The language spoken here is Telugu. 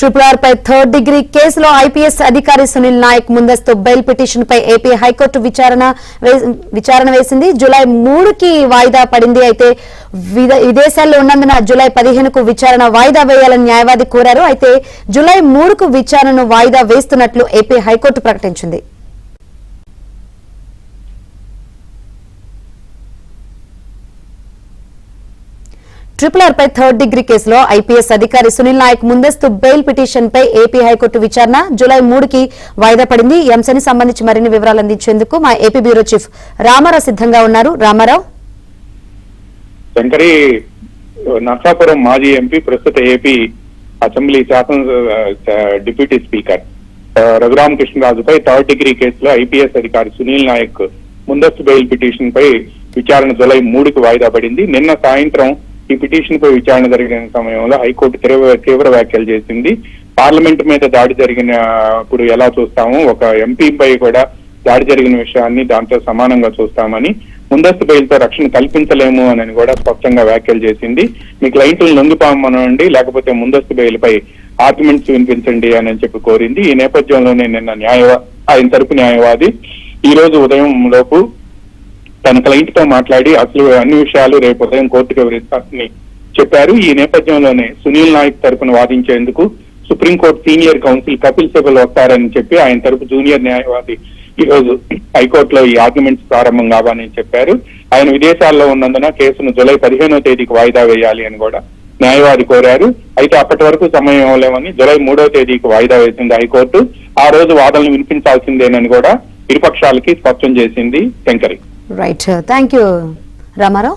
ట్రిపుల్ పై థర్డ్ డిగ్రీ కేసులో ఐపీఎస్ అధికారి సునీల్ నాయక్ ముందస్తు బెయిల్ పిటిషన్ పై ఏపీ హైకోర్టు విచారణ వేసింది. జూలై 3కి వాయిదా పడింది. అయితే విదేశాల్లో ఉన్నందున జూలై 15కు విచారణ వాయిదా వేయాలని న్యాయవాది కోరారు. అయితే జూలై 3కు విచారణను వాయిదా వేస్తున్నట్లు ఏపీ హైకోర్టు ప్రకటించింది. ట్రిపుల్ పై థర్డ్ డిగ్రీ కేసులో ఐపీఎస్ అధికారి సునీల్ నాయక్ ముందస్తు బెయిల్ పిటిషన్ పై ఏపీ హైకోర్టు విచారణ జూలై 3కి వాయిదా పడింది. ఈ అంశానికి సంబంధించి మరిన్ని వివరాలు అందించేందుకు మా ఏపీ బ్యూరో చీఫ్ రామారావు సిద్ధంగా ఉన్నారు. రామారావు. శంకరి నర్సాపురం మాజీ ఎంపీ, ప్రస్తుత ఏపీ అసెంబ్లీ డిప్యూటీ స్పీకర్ రఘురామకృష్ణరాజుపై థర్డ్ డిగ్రీ కేసులో ఐపీఎస్ అధికారి సునీల్ నాయక్ ముందస్తు బెయిల్ పిటిషన్ పై విచారణ జూలై 3కి వాయిదా పడింది. నిన్న సాయంత్రం ఈ పిటిషన్ పై విచారణ జరిగిన సమయంలో హైకోర్టు తీవ్ర వ్యాఖ్యలు చేసింది. పార్లమెంట్ మీద దాడి జరిగినప్పుడు ఎలా చూస్తామో ఒక ఎంపీపై కూడా దాడి జరిగిన విషయాన్ని దాంతో సమానంగా చూస్తామని, ముందస్తు బెయిల్తో రక్షణ కల్పించలేము అని కూడా స్పష్టంగా వ్యాఖ్యలు చేసింది. మీ క్లయింట్లను లొంగిపోమనండి, లేకపోతే ముందస్తు బెయిల్ పై ఆర్గ్యుమెంట్స్ వినిపించండి అని చెప్పి కోరింది. ఈ నేపథ్యంలోనే నిన్న ఆయన తరపు న్యాయవాది ఈ రోజు ఉదయం లోపు తన క్లయింట్ తో మాట్లాడి అసలు అన్ని విషయాలు రేపు ఉదయం కోర్టుకు వివరిస్తారని చెప్పారు. ఈ నేపథ్యంలోనే సునీల్ నాయక్ తరపున వాదించేందుకు supreme court senior counsel Kapil Sibal వస్తారని చెప్పి ఆయన తరపు జూనియర్ న్యాయవాది ఈ రోజు హైకోర్టులో ఈ ఆర్గ్యుమెంట్స్ ప్రారంభం కావాలని చెప్పారు. ఆయన విదేశాల్లో ఉన్నందున కేసును జూలై 15వ తేదీకి వాయిదా వేయాలి అని కూడా న్యాయవాది కోరారు. అయితే అప్పటి వరకు సమయం ఇవ్వలేమని జూలై 3వ తేదీకి వాయిదా వేసింది హైకోర్టు. ఆ రోజు వాదనలు వినిపించాల్సిందేనని కూడా ఇరుపక్షాలకి స్పష్టం చేసింది. Shankari. Right, thank you Ramarao.